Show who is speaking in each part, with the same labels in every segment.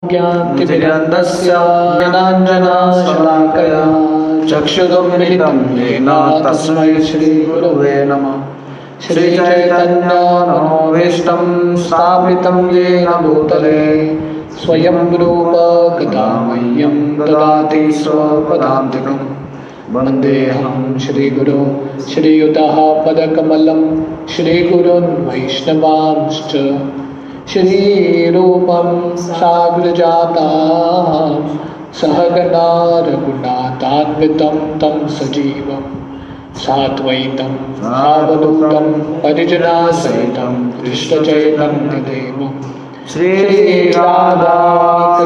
Speaker 1: ज्ञानतिमिरन्धस्य ज्ञानाञ्जनशलाकया चक्षुरुन्मिलितं येन तस्मै श्रीगुरवे नमः। श्रीचैतन्यमनोभीष्टं स्थापितं येन भूतले स्वयं रूप कदा मह्यं ददाति स्वपदान्तिकं। वन्देऽहं श्रीगुरो श्रीयुतः पदकमलं श्रीगुरुन् वैष्णवांश्च श्रीरूपं साग्रजातं सहगना रघुनाथान्वितं तं सजीवं साद्वैतं सावधूतं परिजनसहितं कृष्णचैतन्यदेवं श्रीराधा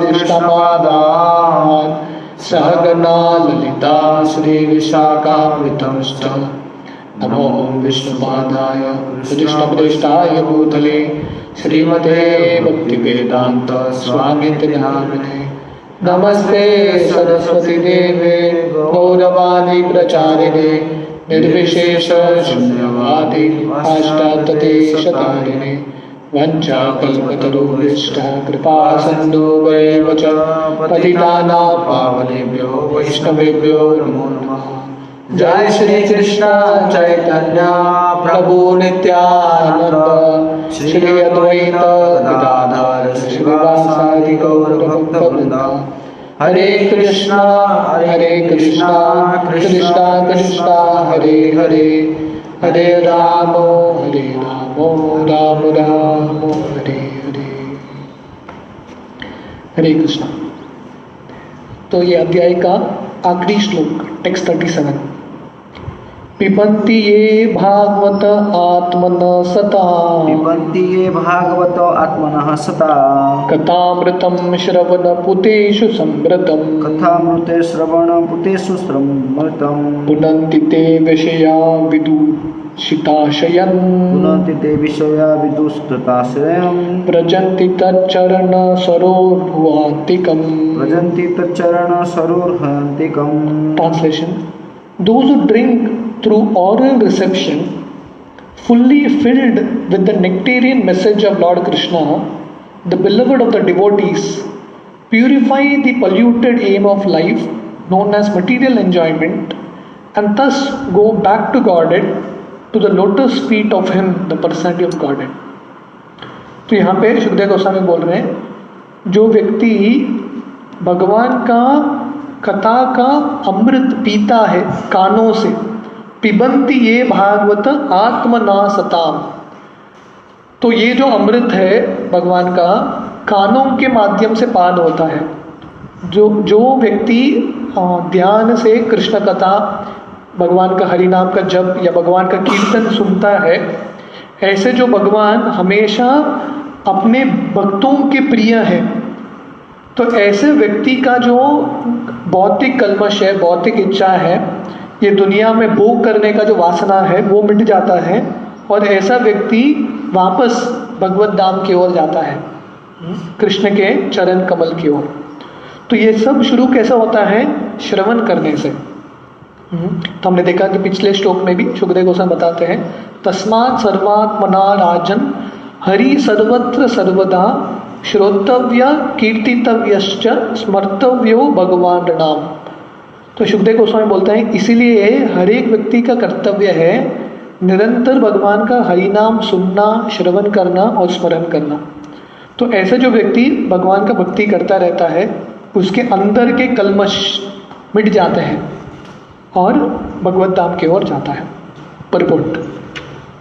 Speaker 1: कृष्णपादान् सहगना ललिता श्रीविशाखान्वितंश्च। नमो विष्णुपादाय कृष्णप्रेष्ठाय भूतले श्रीमते भक्तिवेदांत स्वामिते नामिने। नमस्ते सरस्वती देवे गौरवाणी प्रचारिणे निर्विशेष शून्यवादी पाश्चात्यदेशतारिणे। वंचाकल्पतरुभ्यश्च कृपा सिन्धुभ्येव च पतितानां पावनेभ्यो वैष्णवेभ्यो नमो नमः। जय श्री कृष्ण चैतन्य प्रभु नित्यानंद श्री अद्वैत गदाधर श्रीवासादि गौर भक्तवृंद। हरे कृष्णा कृष्णा कृष्णा हरे हरे हरे राम राम राम हरे हरे। हरे कृष्णा। तो ये अध्याय का आखिरी श्लोक टेक्स्ट 37। पिबन्ति ये भागवत आत्मनः सता
Speaker 2: पिबन्ति ये भागवत आत्मनः सता
Speaker 1: कथामृतं श्रवणपुतेषु संवृतं
Speaker 2: कथामृते श्रवणपुतेषु संवृतं
Speaker 1: पुनन्ति ते विषया विदूषिताशयन्
Speaker 2: पुनन्ति ते विषया विदुष्टताशयम्
Speaker 1: व्रजन्ति तच्चरणसरोरुहान्तिकम्
Speaker 2: व्रजन्ति तच्चरणसरोरुहान्तिकम्।
Speaker 1: Translation: Those who drink through oral reception, fully filled with the nectarian message of Lord Krishna, the beloved of the devotees, purify the polluted aim of life known as material enjoyment, and thus go back to Godhead, to the lotus feet of Him, the personality of Godhead. तो यहाँ पे सुखदेव गोस्वामी बोल रहे हैं, जो व्यक्ति भगवान का कथा का अमृत पीता है कानों से, पिबंती ये भागवत आत्मना सताम, तो ये जो अमृत है भगवान का कानों के माध्यम से पान होता है। जो व्यक्ति ध्यान से कृष्ण कथा, भगवान का हरि नाम का जप या भगवान का कीर्तन सुनता है, ऐसे जो भगवान हमेशा अपने भक्तों के प्रिय है, तो ऐसे व्यक्ति का जो भौतिक कल्मश है, भौतिक इच्छा है, ये दुनिया में भोग करने का जो वासना है वो मिट जाता है, और ऐसा व्यक्ति वापस भगवत धाम की ओर जाता है, कृष्ण के चरण कमल की ओर। तो ये सब शुरू कैसा होता है? श्रवण करने से। तो हमने देखा कि पिछले श्लोक में भी सुखदेव गोस्वामी बताते हैं, तस्मात् सर्वात्मना राजन हरि सर्वत्र सर्वदा श्रोतव्य कीर्तितव्यश्च स्मर्तव्यो भगवान नाम। तो सुखदेव गोस्वामी बोलते हैं, इसीलिए हर एक व्यक्ति का कर्तव्य है निरंतर भगवान का हरि नाम सुनना, श्रवण करना और स्मरण करना। तो ऐसा जो व्यक्ति भगवान का भक्ति करता रहता है, उसके अंदर के कल्मश मिट जाते हैं और भगवत धाम की ओर जाता है। Purport: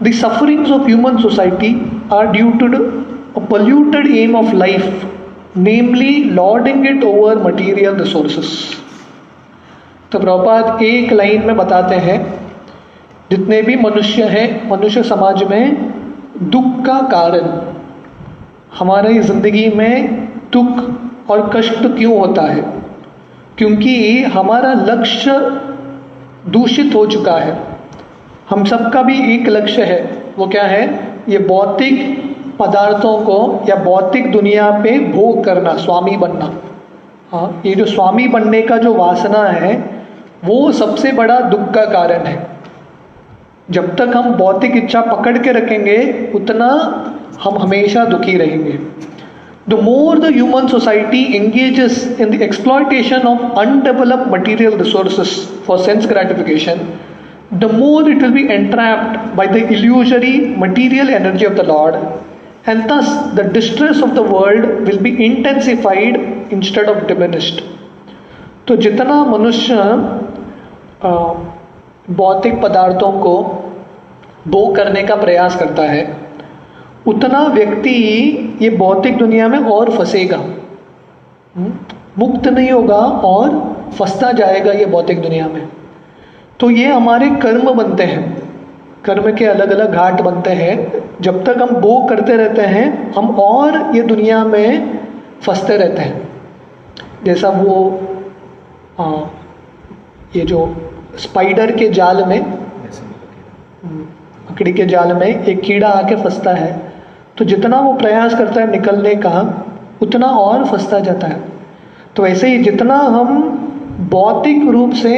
Speaker 1: The sufferings of human society are due to a polluted aim of life, namely lording it over material resources. तो प्रभुपाद एक लाइन में बताते हैं, जितने भी मनुष्य हैं, मनुष्य समाज में दुख का कारण, हमारी जिंदगी में दुख और कष्ट क्यों होता है? क्योंकि हमारा लक्ष्य दूषित हो चुका है। हम सबका भी एक लक्ष्य है, वो क्या है? ये भौतिक पदार्थों को या भौतिक दुनिया पे भोग करना, स्वामी बनना। हाँ, ये जो स्वामी बनने का जो वासना है वो सबसे बड़ा दुख का कारण है। जब तक हम भौतिक इच्छा पकड़ के रखेंगे उतना हम हमेशा दुखी रहेंगे। The more the human society engages in the exploitation of undeveloped material resources for sense gratification, the more it will be entrapped by the illusory material energy of the Lord, and thus the distress of the world will be intensified instead of diminished. तो जितना मनुष्य भौतिक पदार्थों को भोग करने का प्रयास करता है, उतना व्यक्ति ये भौतिक दुनिया में और फंसेगा, मुक्त नहीं होगा और फंसता जाएगा ये भौतिक दुनिया में। तो ये हमारे कर्म बनते हैं, कर्म के अलग अलग घाट बनते हैं। जब तक हम भोग करते रहते हैं, हम और ये दुनिया में फंसते रहते हैं। जैसा वो ये जो स्पाइडर के जाल में, मकड़ी के जाल में एक कीड़ा आके फंसता है, तो जितना वो प्रयास करता है निकलने का, उतना और फंसता जाता है। तो ऐसे ही जितना हम भौतिक रूप से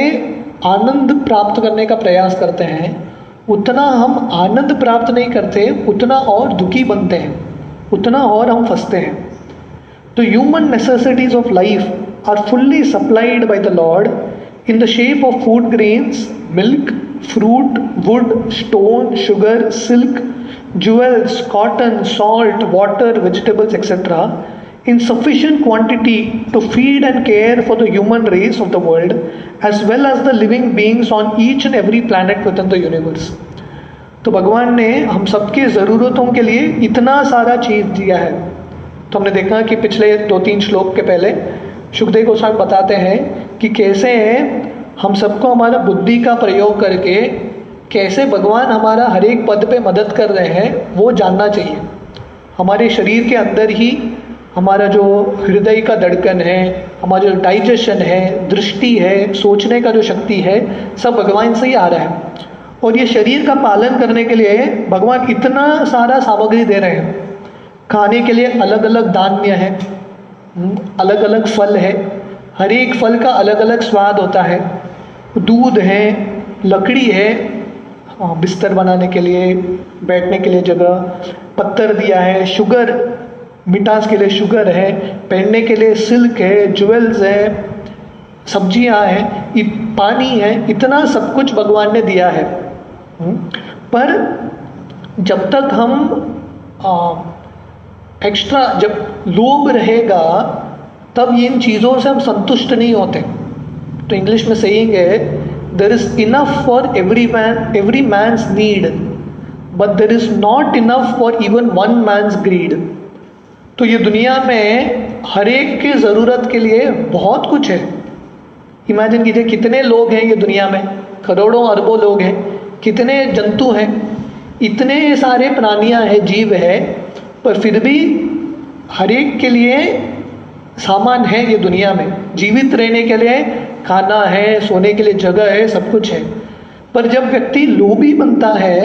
Speaker 1: आनंद प्राप्त करने का प्रयास करते हैं, उतना हम आनंद प्राप्त नहीं करते, उतना और दुखी बनते हैं, उतना और हम फंसते हैं। तो human necessities of life are fully supplied by the lord in the shape of food grains, milk, fruit, wood, stone, sugar, silk, jewels, cotton, salt, water, vegetables, etc. in sufficient quantity to feed and care for the human race of the world as well as the living beings on each and every planet within the universe. तो भगवान ने हम सबके ज़रूरतों के लिए इतना सारा चीज़ दिया है। तो हमने देखा कि पिछले 2-3 श्लोक के पहले शुकदेव गोस्वामी बताते हैं कि कैसे हम सबको हमारा बुद्धि का प्रयोग करके कैसे भगवान हमारा हर एक पद पे मदद कर रहे हैं, वो जानना चाहिए। हमारे शरीर के अंदर ही हमारा जो हृदय का धड़कन है, हमारा जो डाइजेशन है, दृष्टि है, सोचने का जो शक्ति है, सब भगवान से ही आ रहा है। और ये शरीर का पालन करने के लिए भगवान इतना सारा सामग्री दे रहे हैं। खाने के लिए अलग अलग धान्य है, अलग अलग फल है, हर एक फल का अलग अलग स्वाद होता है, दूध है, लकड़ी है, बिस्तर बनाने के लिए, बैठने के लिए जगह, पत्थर दिया है, शुगर, मिठास के लिए शुगर है, पहनने के लिए सिल्क है, ज्वेल्स है, सब्जियां हैं, पानी है, इतना सब कुछ भगवान ने दिया है। पर जब तक हम एक्स्ट्रा, जब लोभ रहेगा, तब इन चीज़ों से हम संतुष्ट नहीं होते। तो इंग्लिश में सेइंग है, there is enough for every man's need but there is not enough for even one man's greed. तो ये दुनिया में हर एक के ज़रूरत के लिए बहुत कुछ है। इमेजिन कीजिए कितने लोग हैं ये दुनिया में, करोड़ों अरबों लोग हैं, कितने जंतु हैं, इतने सारे प्राणियां हैं, जीव है, पर फिर भी हर एक के लिए सामान है ये दुनिया में। जीवित रहने के लिए खाना है, सोने के लिए जगह है, सब कुछ है। पर जब व्यक्ति लोभी बनता है,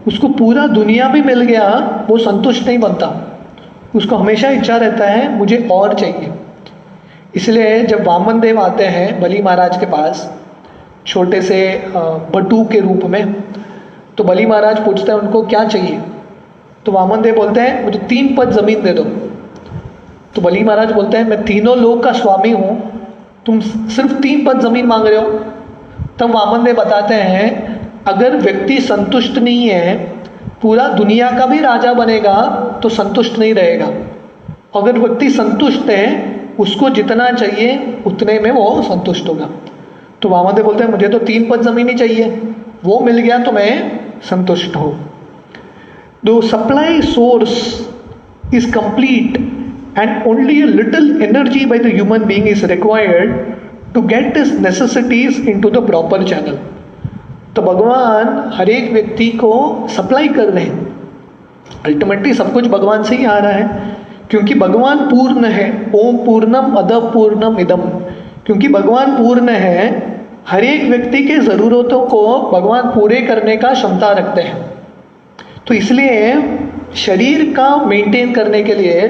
Speaker 1: उसको पूरा दुनिया भी मिल गया, वो संतुष्ट नहीं बनता, उसको हमेशा इच्छा रहता है मुझे और चाहिए। इसलिए जब वामन देव आते हैं बलि महाराज के पास छोटे से बटू के रूप में, तो बलि महाराज पूछते हैं उनको क्या चाहिए। तो वामन देव बोलते हैं मुझे 3 पद ज़मीन दे दो। तो बलि महाराज बोलते हैं मैं तीनों लोक का स्वामी हूँ, तुम सिर्फ 3 पद ज़मीन मांग रहे हो। तब वामन देव बताते हैं अगर व्यक्ति संतुष्ट नहीं है, पूरा दुनिया का भी राजा बनेगा तो संतुष्ट नहीं रहेगा। अगर व्यक्ति संतुष्ट है, उसको जितना चाहिए उतने में वो संतुष्ट होगा। तो वामन देव बोलते हैं मुझे तो 3 पद ज़मीन ही चाहिए, वो मिल गया तो मैं संतुष्ट हूँ। The supply source is complete and only a little energy by the human being is required to get his necessities into the proper channel. तो भगवान हर एक व्यक्ति को सप्लाई कर रहे हैं। अल्टीमेटली सब कुछ भगवान से ही आ रहा है, क्योंकि भगवान पूर्ण है। ओम पूर्णम अद पूर्णम इदम। क्योंकि भगवान पूर्ण है, हर एक व्यक्ति के ज़रूरतों को भगवान पूरे करने का क्षमता रखते हैं। तो इसलिए शरीर का मेंटेन करने के लिए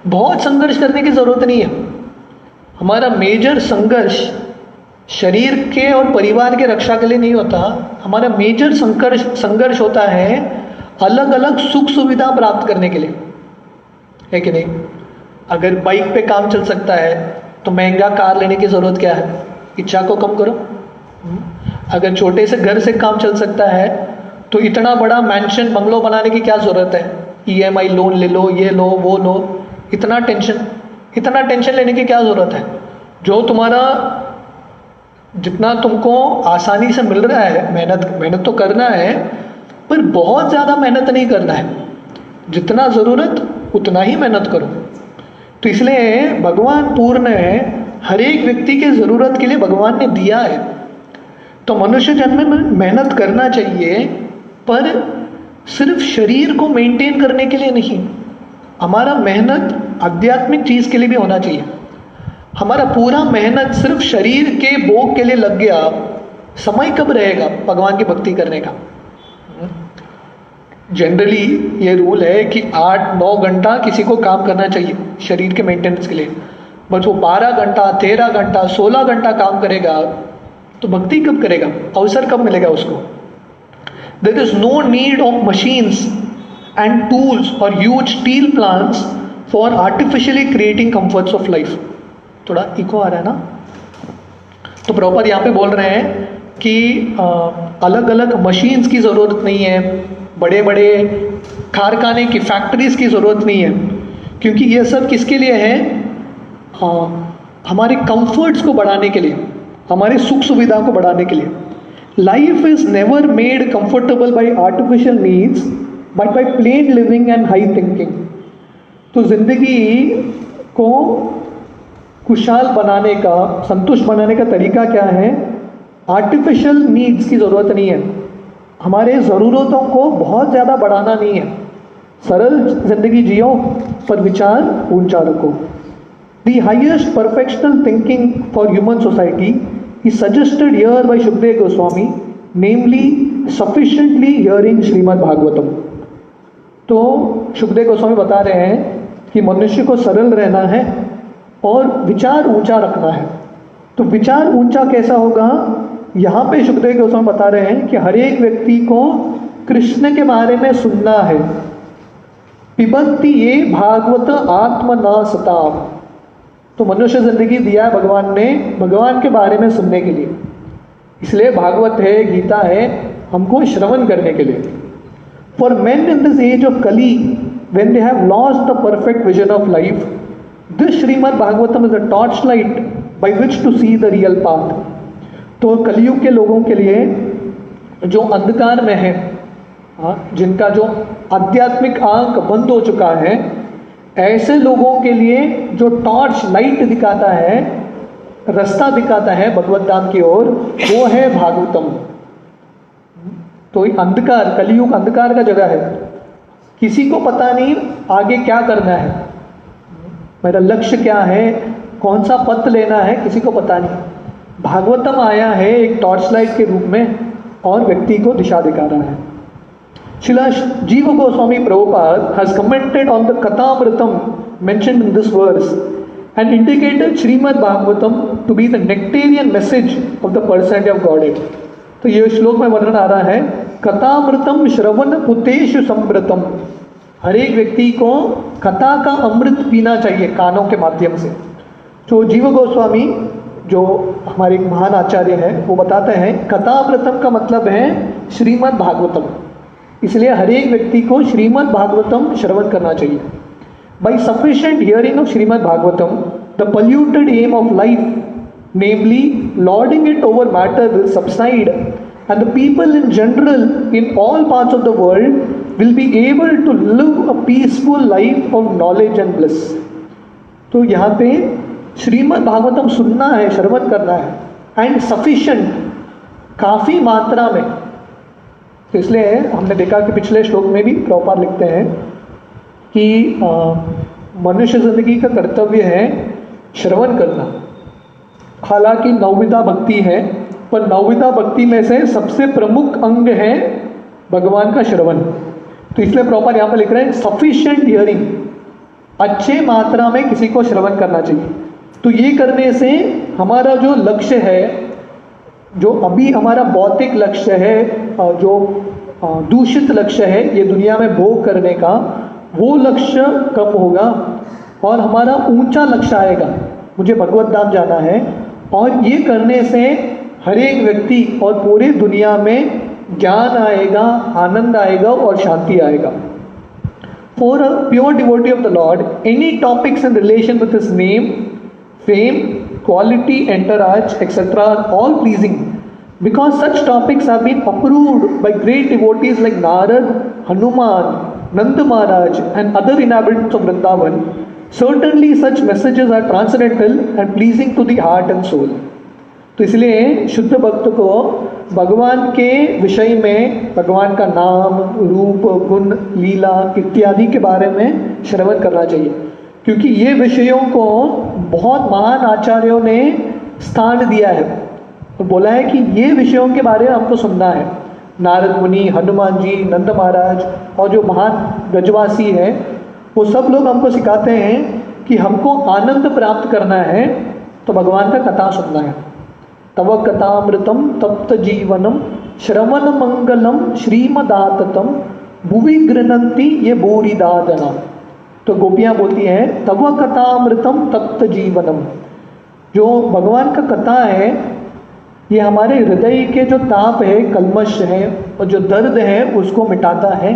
Speaker 1: बहुत संघर्ष करने की ज़रूरत नहीं है। हमारा मेजर संघर्ष शरीर के और परिवार के रक्षा के लिए नहीं होता। हमारा मेजर संघर्ष होता है अलग अलग सुख सुविधा प्राप्त करने के लिए, है कि नहीं। अगर बाइक पे काम चल सकता है तो महंगा कार लेने की ज़रूरत क्या है? इच्छा को कम करो। अगर छोटे से घर से काम चल सकता है तो इतना बड़ा मैंशन बंगलो बनाने की क्या ज़रूरत है? EMI लोन ले लो, ये लो वो लो, इतना टेंशन लेने की क्या ज़रूरत है? जो तुम्हारा जितना तुमको आसानी से मिल रहा है, मेहनत तो करना है, पर बहुत ज़्यादा मेहनत नहीं करना है। जितना ज़रूरत उतना ही मेहनत करो। तो इसलिए भगवान पूर्ण है, हर एक व्यक्ति के ज़रूरत के लिए भगवान ने दिया है। तो मनुष्य जन्म में मेहनत करना चाहिए, पर सिर्फ शरीर को मेंटेन करने के लिए नहीं। हमारा मेहनत आध्यात्मिक चीज़ के लिए भी होना चाहिए। हमारा पूरा मेहनत सिर्फ शरीर के भोग के लिए लग गया, समय कब रहेगा भगवान की भक्ति करने का? जनरली ये रूल है कि 8-9 घंटा किसी को काम करना चाहिए शरीर के मेंटेनेंस के लिए, बस वो 12 घंटा 13 घंटा 16 घंटा काम करेगा तो भक्ति कब करेगा? अवसर कब मिलेगा उसको? There is no need of machines and tools और huge steel plants for artificially creating comforts of life. थोड़ा इको आ रहा है ना? तो प्रॉपर यहाँ पे बोल रहे हैं कि अलग अलग मशीन्स की ज़रूरत नहीं है, बड़े बड़े कारखाने की फैक्ट्रीज की ज़रूरत नहीं है, क्योंकि ये सब किसके लिए है? हमारे कंफर्ट्स को बढ़ाने के लिए, हमारे सुख सुविधा को बढ़ाने के लिए। Life is never made comfortable bye artificial needs but by plane living and high thinking. तो जिंदगी को खुशहाल बनाने का, संतुष्ट बनाने का तरीका क्या है? आर्टिफिशियल नीड्स की ज़रूरत नहीं है, हमारे ज़रूरतों को बहुत ज़्यादा बढ़ाना नहीं है। सरल जिंदगी जियो पर विचार ऊंचा रखो। The highest perfectional thinking for human society is suggested here bye Sukhdev Goswami, namely sufficiently hearing Shrimad Bhagavatam. तो सुखदेव गोस्वामी बता रहे हैं कि मनुष्य को सरल रहना है और विचार ऊंचा रखना है। तो विचार ऊंचा कैसा होगा? यहाँ पे सुखदेव गोस्वामी बता रहे हैं कि हर एक व्यक्ति को कृष्ण के बारे में सुनना है। पिबंती ये भागवत आत्मना सताम। तो मनुष्य जिंदगी दिया है भगवान ने भगवान के बारे में सुनने के लिए, इसलिए भागवत है, गीता है, हमको श्रवण करने के लिए। For men in this age of Kali when they have lost the perfect vision of life, this Srimad Bhagavatam is a torch light by which to see the real path. तो कलयुग के लोगों के लिए जो अंधकार में है, जिनका जो आध्यात्मिक आंख बंद हो चुका है, ऐसे लोगों के लिए जो टॉर्च लाइट दिखाता है, रास्ता दिखाता है भगवत धाम की ओर, वो है भागवतम। तो अंधकार, कलयुग अंधकार का जगह है, किसी को पता नहीं आगे क्या करना है, मेरा लक्ष्य क्या है, कौन सा पथ लेना है, किसी को पता नहीं। भागवतम आया है एक टॉर्च लाइट के रूप में और व्यक्ति को दिशा दिखा रहा है। Srila Jiva Goswami Prabhupada has commented on the Kathamritam mentioned in this verse and indicated Srimad Bhagavatam to be the nectarian message of the personality of Godhead. तो ये श्लोक में वर्णन आ रहा है, कथामृतम श्रवण पुतेषु समृतम। हर एक व्यक्ति को कथा का अमृत पीना चाहिए कानों के माध्यम से। तो जीव गोस्वामी जो हमारे एक महान आचार्य हैं, वो बताते हैं कथामृतम का मतलब है श्रीमद् भागवतम। इसलिए हर एक व्यक्ति को श्रीमद् भागवतम श्रवण करना चाहिए। By sufficient hearing of Shrimad Bhagavatam the polluted aim of life, namely lording it over matter, will subside and the people in general in all parts of the world will be able to live a peaceful life of knowledge and bliss. तो यहाँ पे श्रीमद् भागवतम सुनना है, श्रवण करना है, and sufficient, काफ़ी मात्रा में। तो इसलिए हमने देखा कि पिछले श्लोक में भी प्रभुपाद लिखते हैं कि मनुष्य जिंदगी का कर्तव्य है श्रवण करना। हालांकि नवविधा भक्ति है, पर नवविधा भक्ति में से सबसे प्रमुख अंग है भगवान का श्रवण। तो इसलिए प्रॉपर यहाँ पर लिख रहे हैं सफिशिएंट हियरिंग, अच्छे मात्रा में किसी को श्रवण करना चाहिए। तो ये करने से हमारा जो लक्ष्य है, जो अभी हमारा भौतिक लक्ष्य है, जो दूषित लक्ष्य है ये दुनिया में भोग करने का, वो लक्ष्य कम होगा और हमारा ऊंचा लक्ष्य आएगा, मुझे भगवत धाम जाना है, और ये करने से हर एक व्यक्ति और पूरी दुनिया में ज्ञान आएगा, आनंद आएगा और शांति आएगा। For a pure devotee of the Lord, any topics in relation with his name, fame, quality, entourage, etc. are all pleasing, because such topics have been approved by great devotees like Narad, Hanuman, Nanda Maharaj and other inhabitants of Vrindavan. Certainly such messages are transcendental and pleasing to the heart and soul. तो इसलिए शुद्ध भक्त को भगवान के विषय में, भगवान का नाम, रूप, गुण, लीला इत्यादि के बारे में श्रवण करना चाहिए, क्योंकि ये विषयों को बहुत महान आचार्यों ने स्थान दिया है और बोला है कि ये विषयों के बारे में हमको सुनना है। नारद मुनि, हनुमान जी, नंद महाराज और जो महान ब्रजवासी है, वो सब लोग हमको सिखाते हैं कि हमको आनंद प्राप्त करना है तो भगवान का कथा सुनना है। तव कथामृतम तप्त जीवनम श्रवण मंगलम श्रीमदाततम भुवि गृह्णन्ति ये भूरिदादना। तो गोपियाँ बोलती हैं तव कथामृतम तप्त जीवनम, जो भगवान का कथा है ये हमारे हृदय के जो ताप है, कल्मश है और जो दर्द है उसको मिटाता है,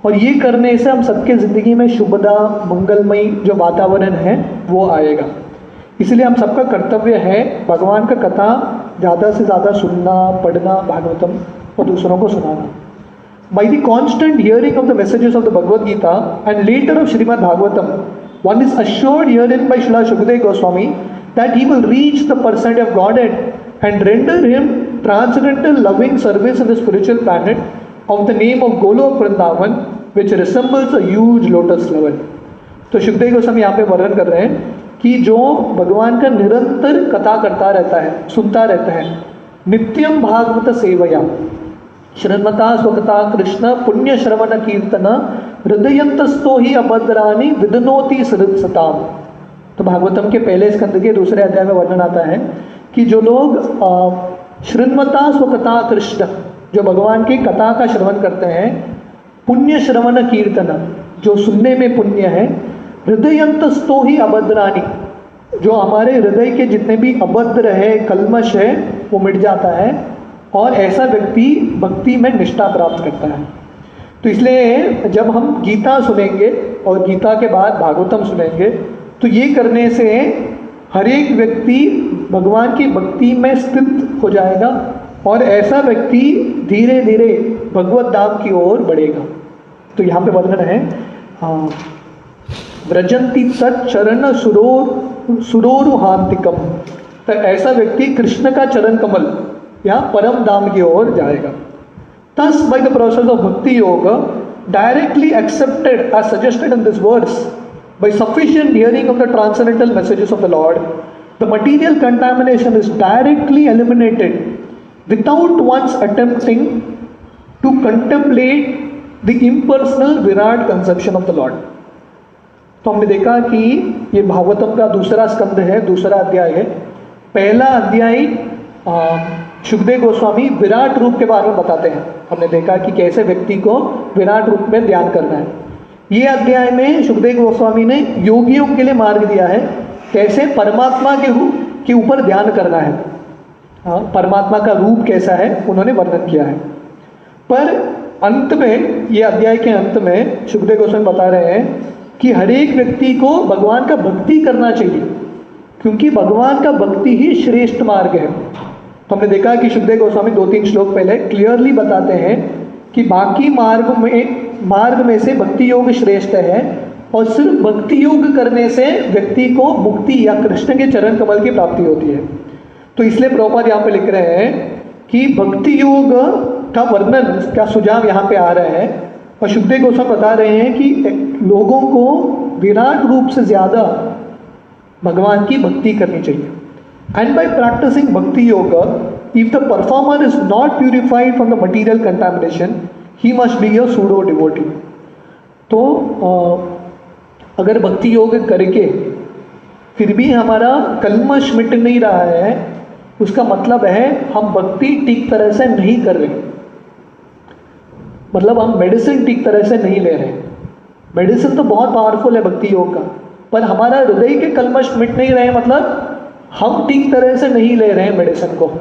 Speaker 1: और ये करने से हम सबके ज़िंदगी में शुभदा, मंगलमयी जो वातावरण है वो आएगा। इसलिए हम सबका कर्तव्य है भगवान का कथा ज़्यादा से ज़्यादा सुनना, पढ़ना, भागवतम और दूसरों को सुनाना। By the constant hearing of the messages of the Bhagavad Gita and later of Srimad Bhagavatam, one is assured herein by Srila Shukadeva Goswami that he will reach the personality of Godhead and render him transcendental loving service in the spiritual planet of the name of Golok Vrindavan, which resembles a huge lotus flower. तो शुकदेव गोस्वामी यहाँ पे वर्णन कर रहे हैं कि जो भगवान का निरंतर कथा करता रहता है, सुनता रहता है, नित्यम भागवत सेवया श्रवणता स्वकता कृष्ण पुण्य श्रवण कीर्तन हृदयंतस्थो ही अभद्राणि विदनोति सताम। तो भागवतम के पहले स्कंद के दूसरे अध्याय में वर्णन आता है कि जो लोग श्रवणता स्वकता कृष्ण, जो भगवान की कथा का श्रवण करते हैं, पुण्य श्रवण कीर्तन, जो सुनने में पुण्य है, हृदयंतस्थो ही अभद्राणि, जो हमारे हृदय के जितने भी अभद्र है, कल्मश है, वो मिट जाता है और ऐसा व्यक्ति भक्ति में निष्ठा प्राप्त करता है। तो इसलिए जब हम गीता सुनेंगे और गीता के बाद भागवतम सुनेंगे तो ये करने से हर एक व्यक्ति भगवान की भक्ति में स्थित हो जाएगा और ऐसा व्यक्ति धीरे धीरे भगवत धाम की ओर बढ़ेगा। तो यहाँ पे वर्णन है व्रजंती तच्चरण सुरोरुहांतिकम, तो ऐसा व्यक्ति कृष्ण का चरण कमल या परम धाम की ओर जाएगा। Thus, by the process of bhakti yoga, directly accepted as suggested in this verse, by sufficient hearing of the transcendental messages of the Lord, the material contamination is directly eliminated without once attempting to contemplate the impersonal Virat conception of the Lord. तो हमने देखा कि ये भागवतम का दूसरा स्कंद है, दूसरा अध्याय है। पहला अध्याय शुकदेव गोस्वामी विराट रूप के बारे में बताते हैं। हमने देखा कि कैसे व्यक्ति को विराट रूप में ध्यान करना है। ये अध्याय में शुकदेव गोस्वामी ने योगियों के लिए मार्ग दिया है, कैसे परमात्मा के ऊपर ध्यान करना है। परमात्मा का रूप कैसा है उन्होंने वर्णन किया है। पर अंत में, ये अध्याय के अंत में शुकदेव गोस्वामी बता रहे हैं कि हर एक व्यक्ति को भगवान का भक्ति करना चाहिए, क्योंकि भगवान का भक्ति ही श्रेष्ठ मार्ग है। तो हमने देखा कि शुकदेव गोस्वामी 2-3 श्लोक पहले क्लियरली बताते हैं कि बाकी मार्ग में से भक्ति योग श्रेष्ठ है और सिर्फ भक्ति योग करने से व्यक्ति को मुक्ति या कृष्ण के चरण कमल की प्राप्ति होती है। तो इसलिए प्रभुपाद यहाँ पे लिख रहे हैं कि भक्ति योग का वर्णन का सुझाव यहाँ पे आ रहा है और शुकदेव गोस्वामी बता रहे हैं कि लोगों को विराट रूप से ज़्यादा भगवान की भक्ति करनी चाहिए। And by practicing bhakti yoga, if the performer is not purified from the material contamination, he must be a pseudo devotee. तो अगर भक्ति योग करके फिर भी हमारा कल्मश मिट नहीं रहा है, उसका मतलब है हम भक्ति ठीक तरह से नहीं कर रहे, मतलब हम मेडिसिन ठीक तरह से नहीं ले रहे। मेडिसिन तो बहुत पावरफुल है भक्ति योग का, पर हमारा हृदय के कलमश मिट नहीं रहे, मतलब हम ठीक तरह से नहीं ले रहे हैं मेडिसिन को।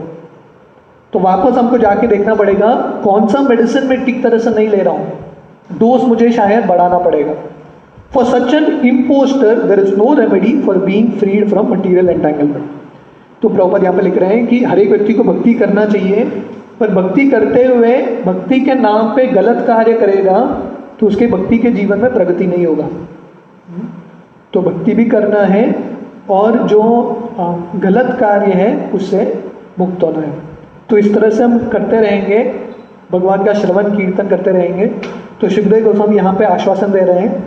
Speaker 1: तो वापस हमको जाके देखना पड़ेगा कौन सा मेडिसिन मैं ठीक तरह से नहीं ले रहा हूँ, डोज मुझे शायद बढ़ाना पड़ेगा। For such an impostor there is no remedy for being freed from material entanglement. तो प्रभुपाद यहाँ पे लिख रहे हैं कि हर एक व्यक्ति को भक्ति करना चाहिए, पर भक्ति करते हुए भक्ति के नाम पे गलत कार्य करेगा तो उसके भक्ति के जीवन में प्रगति नहीं होगा। तो भक्ति भी करना है और जो गलत कार्य है उससे मुक्त होना है। तो इस तरह से हम करते रहेंगे, भगवान का श्रवण कीर्तन करते रहेंगे। तो सुखदेव गोस्वामी यहाँ पे आश्वासन दे रहे हैं,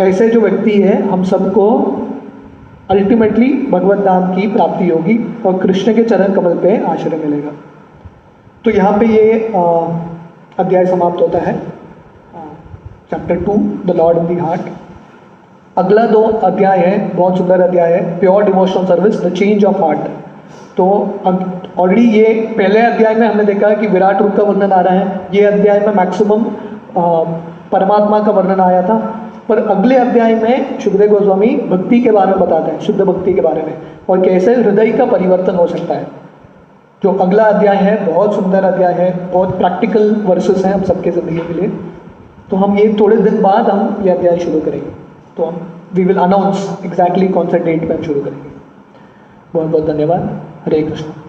Speaker 1: ऐसे जो व्यक्ति है हम सबको अल्टीमेटली भगवत धाम की प्राप्ति होगी और कृष्ण के चरण कमल पे आश्रय मिलेगा। तो यहाँ पे ये अध्याय समाप्त होता है, chapter 2 the Lord in the heart. अगला 2 अध्याय है, बहुत सुंदर अध्याय है, pure devotional service the change of heart. तो ऑलरेडी ये पहले अध्याय में हमने देखा कि विराट रूप का वर्णन आ रहा है, ये अध्याय में मैक्सिमम परमात्मा का वर्णन आया था। पर अगले अध्याय में सुखदेव गोस्वामी भक्ति के बारे में बताते हैं, शुद्ध भक्ति के बारे में, और कैसे हृदय का परिवर्तन हो सकता है। जो अगला अध्याय है बहुत सुंदर अध्याय है, बहुत प्रैक्टिकल वर्सेस हैं हम सबके ज़िंदगी के लिए। तो हम ये थोड़े दिन बाद हम ये अध्याय शुरू करेंगे, तो हम वी विल अनाउंस एग्जैक्टली कौन सा डेट पर हम शुरू करेंगे। बहुत बहुत धन्यवाद। हरे कृष्ण।